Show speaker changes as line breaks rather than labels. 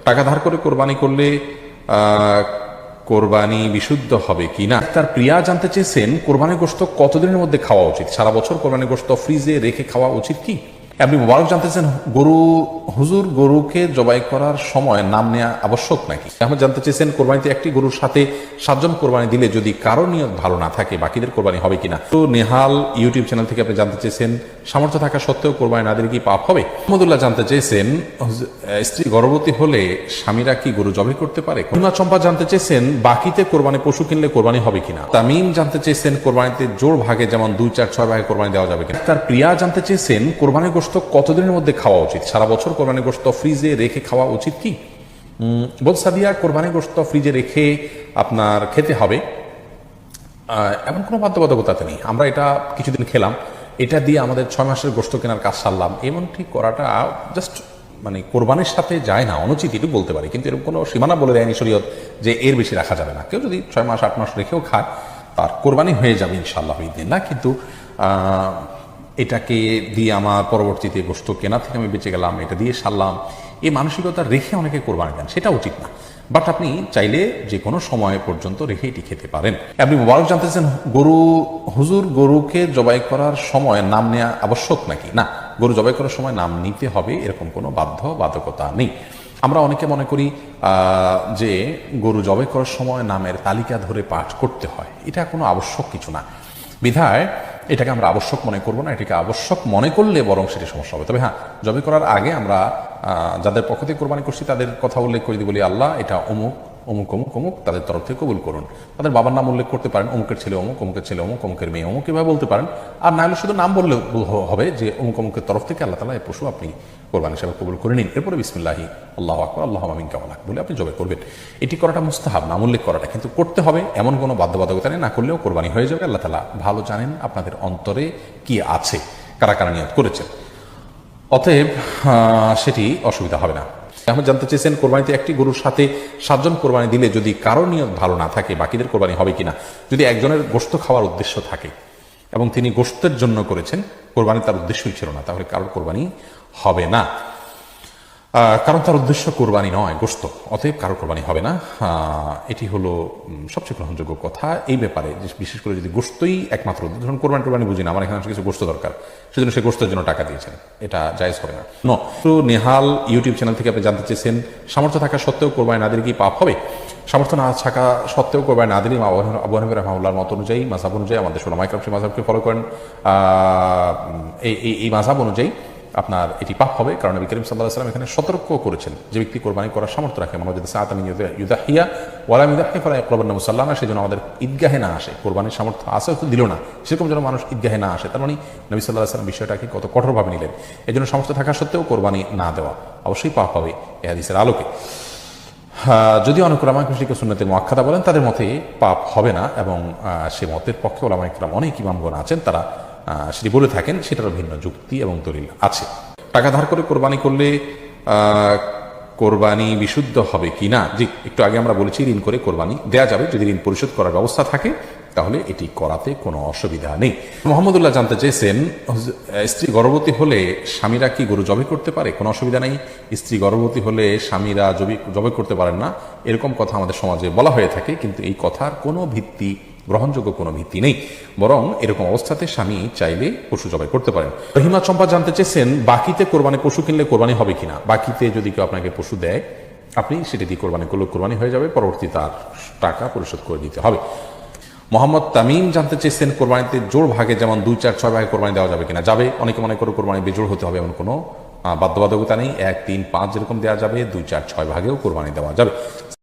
টাকা ধার করে কোরবানি করলে কোরবানি বিশুদ্ধ হবে কিনা তার প্রিয়া জানতে চেয়েছেন, কোরবানি গোশত কতদিনের মধ্যে খাওয়া উচিত? সারা বছর কোরবানি গোশত ফ্রিজে রেখে খাওয়া উচিত কি? আপনি মোবারক জানতে চান, হুজুর গরুকে জবাই করার সময় নাম নেওয়া আবশ্যক নাকি? এখন জানতে চেয়েছেন, কোরবানিতে একটি গরুর সাথে 7 জন কোরবানি দিলে যদি কারো নিয়ত ভালো না থাকে বাকিদের কোরবানি হবে কিনা? তো নেহাল ইউটিউব চ্যানেল থেকে আপনি জানতে চেয়েছেন, সামর্থ্য থাকা সত্ত্বেও কোরবানি না দিলে কি পাপ হবে? মোহাম্মদুল্লাহ জানতে চেয়েছেন, স্ত্রী গর্ভবতী হলে স্বামীরা কি গরু জবাই করতে পারে? করিমা চম্পা জানতে চেয়েছেন, বাকিতে কোরবানি পশু কিনলে কোরবানি হবে কিনা? তামিম জানতে চেয়েছেন, কোরবানিতে জোড় ভাগে যেমন 2, 4, 6 ভাগে কোরবানি দেওয়া যাবে কিনা? তার প্রিয়া জানতে চেয়েছেন, কোরবানি গোশত কতদিনের মধ্যে খাওয়া উচিত? সারা বছর কোরবানি গোশত ফ্রিজে রেখে খাওয়া উচিত কি? সাদিয়া, কোরবানি গোশত ফ্রিজে রেখে আপনার খেতে হবে এমন কোনো বাধ্যবাধকতা নেই। আমরা এটা কিছুদিন খেলাম, এটা দিয়ে আমাদের 6 মাসের গোশত কেনার কাজ সারলাম, এমন ঠিক করাটা জাস্ট মানে কোরবানির সাথে যায় না, অনুচিত এটুকু বলতে পারি। কিন্তু এরকম কোনো সীমানা বলে দেয়নি শরীয়ত যে এর বেশি রাখা যাবে না। কেউ যদি 6 মাস 8 মাস রেখেও খায় তার কোরবানি হয়ে যাবে ইনশাআল্লাহ না। কিন্তু এটাকে দিয়ে আমার পরবর্তীতে গোশত কেনা থেকে আমি বেঁচে গেলাম, এটা দিয়ে সারলাম, এই মানসিকতা রেখে অনেকে কোরবানি দেন, সেটা উচিত না। বাট আপনি চাইলে যে কোনো সময় পর্যন্ত রেখে এটি খেতে পারেন। আপনি মোবারক জানতেছেন, হুজুর গরুকে জবাই করার সময় নাম নেওয়া আবশ্যক নাকি? না, গরু জবাই করার সময় নাম নিতে হবে এরকম কোনো বাধ্যবাধকতা নেই। আমরা অনেকে মনে করি যে গরু জবাই করার সময় নামের তালিকা ধরে পাঠ করতে হয়, এটা কোনো আবশ্যক কিছু না। বিধায় এটাকে আমরা আবশ্যক মনে করব না। এটাকে আবশ্যক মনে করলে বরং সেটি সমস্যা হবে। তবে হ্যাঁ, জবাই করার আগে আমরা যাদের পক্ষ থেকে কোরবানি করছি তাদের কথা উল্লেখ করে দিই, বলি আল্লাহ এটা অমুক অমুক অমুক অমুক তাদের তরফ থেকে কবুল করুন। তাদের বাবার নাম উল্লেখ করতে পারেন, অমুকের ছেলে অমুক, অমুকের ছেলে অমুক, অমুকের মেয়ে অমুক, এভাবে বলতে পারেন। আর না হলে শুধু নাম বললে হবে যে অমুক অমুকের তরফ থেকে আল্লাহ তাআলা এই পশু আপনি কোরবানি হিসেবে কবুল করে নিন। এরপরে বিসমিল্লাহি আল্লাহু আকবার আল্লাহুম্মা মিনকা ওয়া লাক বলে আপনি জবাই করবেন। এটি করাটা মুস্তাহাব, নাম উল্লেখ করাটা, কিন্তু করতে হবে এমন কোনো বাধ্যবাধকতা নেই। না করলেও কোরবানি হয়ে যাবে। আল্লাহ তাআলা ভালো জানেন আপনাদের অন্তরে কি আছে, কারা কারা নিয়ত করেছেন, অতএব সেটি অসুবিধা হবে না। এখন জানতে চেয়েছেন, কোরবানিতে একটি গরুর সাথে 7 জন কোরবানি দিলে যদি কারো নিয়ত ভালো না থাকে বাকিদের কোরবানি হবে কিনা? যদি একজনের গোশত খাওয়ার উদ্দেশ্য থাকে এবং তিনি গোশতের জন্য করেছেন, কোরবানি তার উদ্দেশ্যই ছিল না, তাহলে কারোর কোরবানি হবে না, কারণ তার উদ্দেশ্য কোরবানি নয় গোশত, অতএব কারো কোরবানি হবে না। এটি হলো সবচেয়ে গ্রহণযোগ্য কথা এই ব্যাপারে। বিশেষ করে যদি গোশতই একমাত্র, ধরুন কোরবানি বুঝি না, আমার এখানে কিছু গোশত দরকার, সেজন্য সে গোশতের জন্য টাকা দিয়েছেন, এটা জায়েজ হবে না। তো নেহাল ইউটিউব চ্যানেল থেকে আপনি জানতে চেয়েছেন, সামর্থ্য থাকা সত্ত্বেও কোরবানি না দিলে কি পাপ হবে? সামর্থ্য না থাকা সত্ত্বেও কোরবানি না দিলে আবু হানিফা রাহিমাহুল্লাহর মত অনুযায়ী, মাযহাব অনুযায়ী, আমাদের উলামায়ে কেরাম সেই মাযহাবকে ফলো করেন, এই মাযহাব অনুযায়ী আপনার এটি পাপ হবে। কারণ নবী করিম সাল্লাল্লাহু আলাইহি ওয়াসাল্লাম এখানে সতর্ক করেছেন, যে ব্যক্তি কোরবানি করার সামর্থ্য রাখে, মানুষ যদি সাআতান ইউদাহিয়া ওয়া লাম ইউদাহি ফালা ইয়াকরাবুন মুসাল্লানা, সেজন্য আমাদের ঈদগাহে না আসে, কোরবানির সামর্থ্য আছে তো দিল না, সেরকম যেন মানুষ ঈদগাহে না আসে। তার মানে নবী সাল্লাল্লাহু আলাইহি ওয়াসাল্লাম বিষয়টাকে কত কঠোরভাবে নিলেন। এই জন্য সামর্থ্য থাকা সত্ত্বেও কোরবানি না দেওয়া অবশ্যই পাপ হবে এই হাদিসের আলোকে। যদি অনেক ওলামায়ে কেরাম সুন্নতে মুআক্কাদা বলেন, তাদের মতে পাপ হবে না, এবং সে মতের পক্ষে ওলামায়ে কেরাম অনেক ইমামগণ আছেন, তারা সেটি বলে থাকেন, সেটারও ভিন্ন যুক্তি এবং দলিল আছে। টাকা ধার করে কোরবানি করলে কোরবানি বিশুদ্ধ হবে কিনা? জি, একটু আগে আমরা বলেছি ঋণ করে কোরবানি দেয়া যাবে, যদি ঋণ পরিশোধ করার ব্যবস্থা থাকে তাহলে এটি করাতে কোনো অসুবিধা নেই। মোহাম্মদুল্লাহ জানতে চেয়েছেন, স্ত্রী গর্ভবতী হলে স্বামীরা কি গরু জবাই করতে পারে? কোনো অসুবিধা নেই। স্ত্রী গর্ভবতী হলে স্বামীরা জবাই করতে পারেন না, এরকম কথা আমাদের সমাজে বলা হয়ে থাকে, কিন্তু এই কথার কোনো ভিত্তি, গ্রহণযোগ্য কোনো ভিত্তি নেই। বরং এরকম অবস্থাতে স্বামী চাইলে পশু জবাই করতে পারেন। রহিমা চম্পা জানতে চেয়েছেন, বাকিতে কোরবানি পশু কিনলে কোরবানি হবে কিনা? বাকিতে যদি কেউ আপনাকে পশু দেয়, আপনি সেটি দিয়ে কোরবানি করলে কোরবানি হয়ে যাবে, পরবর্তী তার টাকা পরিশোধ করে দিতে হবে। মোহাম্মদ তামিম জানতে চেয়েছেন, কোরবানিতে জোড় ভাগে যেমন 2, 4, 6 ভাগে কোরবানি দেওয়া যাবে কিনা? যাবে। অনেকে মনে করে কোরবানি বেজোড় হতে হবে, এমন কোনো বাধ্যবাধকতা নেই। 1, 3, 5 যেরকম দেওয়া যাবে, 2, 4, 6 ভাগেও কোরবানি দেওয়া যাবে।